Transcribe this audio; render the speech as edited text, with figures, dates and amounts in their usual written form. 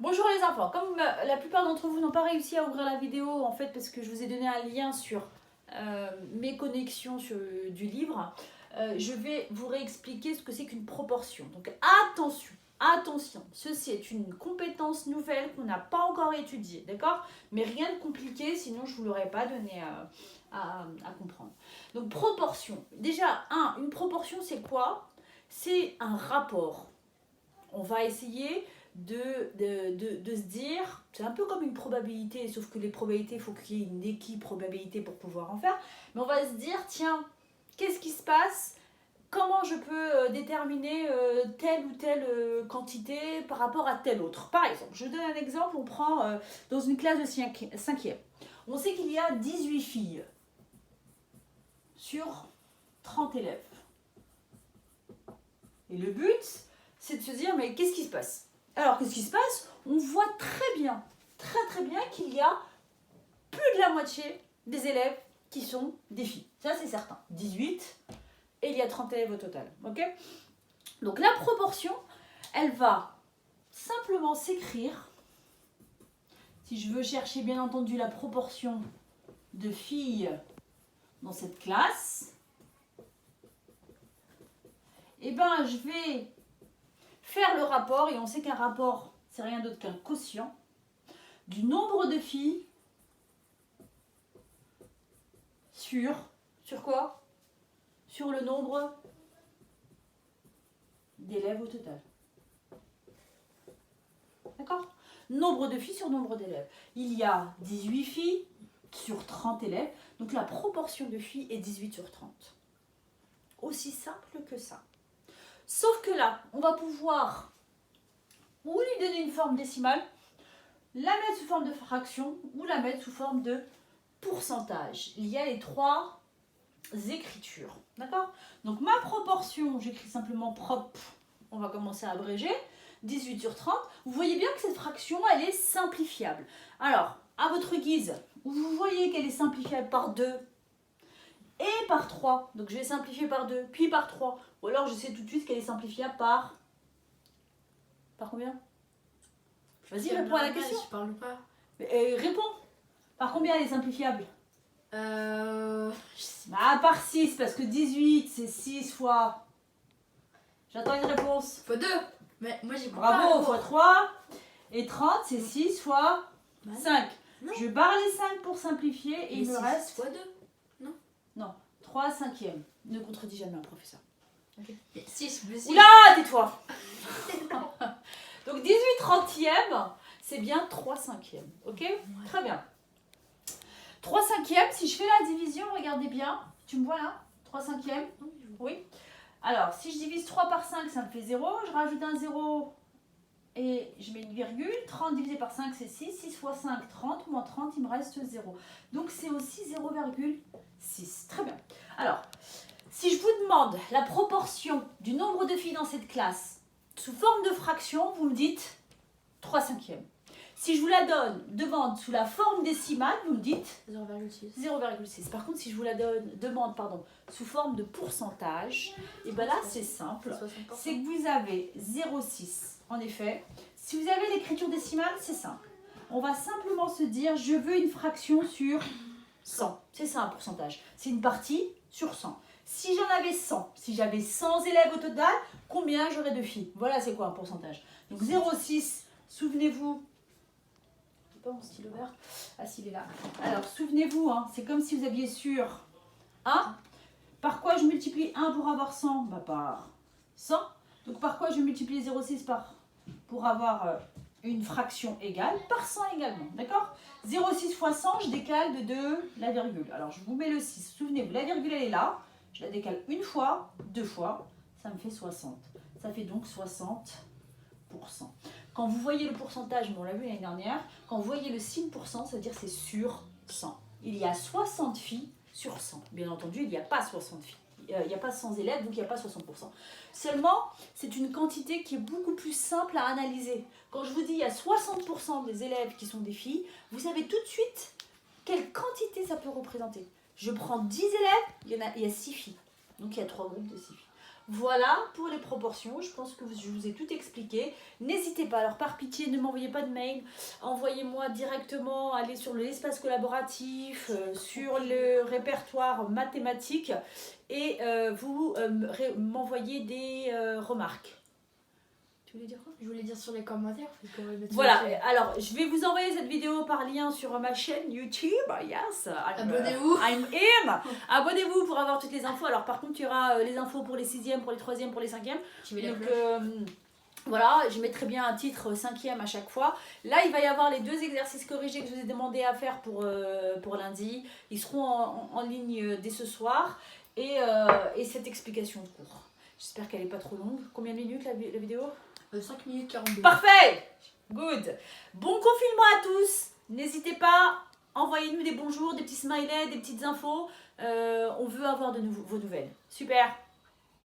Bonjour les enfants, comme la plupart d'entre vous n'ont pas réussi à ouvrir la vidéo en fait parce que je vous ai donné un lien sur mes connexions du livre, je vais vous réexpliquer ce que c'est qu'une proportion. Donc attention, attention, ceci est une compétence nouvelle qu'on n'a pas encore étudiée, d'accord? Mais rien de compliqué, sinon je ne vous l'aurais pas donné à comprendre. Donc proportion, déjà, une proportion c'est quoi? C'est un rapport. On va essayer de se dire, c'est un peu comme une probabilité, sauf que les probabilités, il faut qu'il y ait une équiprobabilité pour pouvoir en faire, mais on va se dire, tiens, qu'est-ce qui se passe? Comment je peux déterminer telle ou telle quantité par rapport à telle autre? Par exemple, je donne un exemple, on prend dans une classe de 5e, on sait qu'il y a 18 filles sur 30 élèves. Et le but, c'est de se dire, mais qu'est-ce qui se passe? Alors, qu'est-ce qui se passe? On voit très bien qu'il y a plus de la moitié des élèves qui sont des filles. Ça, c'est certain. 18 et il y a 30 élèves au total. Ok? Donc, la proportion, elle va simplement s'écrire. Si je veux chercher, bien entendu, la proportion de filles dans cette classe, eh ben, je vais faire le rapport, et on sait qu'un rapport, c'est rien d'autre qu'un quotient, du nombre de filles sur quoi? Sur le nombre d'élèves au total. D'accord? Nombre de filles sur nombre d'élèves. Il y a 18 filles sur 30 élèves, donc la proportion de filles est 18 sur 30. Aussi simple que ça. Sauf que là, on va pouvoir ou lui donner une forme décimale, la mettre sous forme de fraction ou la mettre sous forme de pourcentage. Il y a les trois écritures. D'accord? Donc ma proportion, j'écris simplement prop, on va commencer à abréger, 18 sur 30. Vous voyez bien que cette fraction, elle est simplifiable. Alors, à votre guise, vous voyez qu'elle est simplifiable par 2 et par 3. Donc je vais simplifier par 2, puis par 3. Ou alors je sais tout de suite qu'elle est simplifiable par combien? Vas-y, réponds à la question. Je parle pas. Réponds. Par combien elle est simplifiable? Je sais Bah, par 6, parce que 18, c'est 6 fois... J'attends une réponse. Fois 2. Mais moi j'ai pas. Bravo, fois 3. Et 30, c'est 6 fois 5. Non. Je barre les 5 pour simplifier et il me reste... Fois 2. Non, 3 cinquièmes. Ne contredis jamais un professeur. Okay. 6 plus 6. Oula, tais-toi. Donc 18 trentièmes, c'est bien 3 cinquièmes. Ok? Ouais. Très bien. 3 cinquièmes, si je fais la division, regardez bien. Tu me vois là? 3 cinquièmes? Oui. Alors, si je divise 3 par 5, ça me fait 0. Je rajoute un 0 et je mets une virgule. 30 divisé par 5, c'est 6. 6 fois 5, 30. Moins 30, il me reste 0. Donc, c'est aussi 0,6. Très bien. Alors, si je vous demande la proportion du nombre de filles dans cette classe sous forme de fraction, vous me dites 3 cinquièmes. Si je vous la demande sous la forme décimale, vous me dites 0,6. 0,6. Par contre, si je vous la demande sous forme de pourcentage, et bien là, c'est simple. C'est que vous avez 0,6. En effet, si vous avez l'écriture décimale, c'est simple. On va simplement se dire, je veux une fraction sur 100. C'est ça un pourcentage. C'est une partie sur 100. Si j'en avais 100, si j'avais 100 élèves au total, combien j'aurais de filles? Voilà, c'est quoi un pourcentage? Donc 0,6, souvenez-vous. J'ai pas mon stylo vert. Ah, s'il est là. Alors, souvenez-vous, hein, c'est comme si vous aviez sur 1. Par quoi je multiplie 1 pour avoir 100? Bah, par 100. Donc, par quoi je multiplie 0,6 pour avoir une fraction égale? Par 100 également. D'accord? 0,6 fois 100, je décale de 2 la virgule. Alors, je vous mets le 6. Souvenez-vous, la virgule, elle est là. Je la décale une fois, deux fois. Ça me fait 60. Ça fait donc 60%. Quand vous voyez le pourcentage, on l'a vu l'année dernière, quand vous voyez le signe %, ça veut dire c'est sur 100. Il y a 60 filles sur 100. Bien entendu, il n'y a pas 60 filles. Il n'y a pas 100 élèves, donc il n'y a pas 60%. Seulement, c'est une quantité qui est beaucoup plus simple à analyser. Quand je vous dis il y a 60% des élèves qui sont des filles, vous savez tout de suite quelle quantité ça peut représenter. Je prends 10 élèves, il y a 6 filles. Donc il y a 3 groupes de 6 filles. Voilà pour les proportions, je pense que je vous ai tout expliqué. N'hésitez pas, alors par pitié, ne m'envoyez pas de mail, envoyez-moi directement, allez sur l'espace collaboratif, sur le répertoire mathématique et vous m'envoyez des remarques. Tu voulais dire quoi? Je voulais dire sur les commentaires. Voilà, alors je vais vous envoyer cette vidéo par lien sur ma chaîne YouTube. Yes, abonnez-vous. I'm in. Abonnez-vous pour avoir toutes les infos. Alors par contre, il y aura les infos pour les 6e, pour les 3e, pour les 5e. Donc voilà, je mettrai bien un titre 5e à chaque fois. Là, il va y avoir les 2 exercices corrigés que je vous ai demandé à faire pour lundi. Ils seront en ligne dès ce soir. Et cette explication de cours. J'espère qu'elle n'est pas trop longue. Combien de minutes la vidéo? 5 minutes 42. Parfait. Good. Bon confinement à tous. N'hésitez pas, envoyez-nous des bonjours, des petits smileys, des petites infos. On veut avoir vos nouvelles. Super.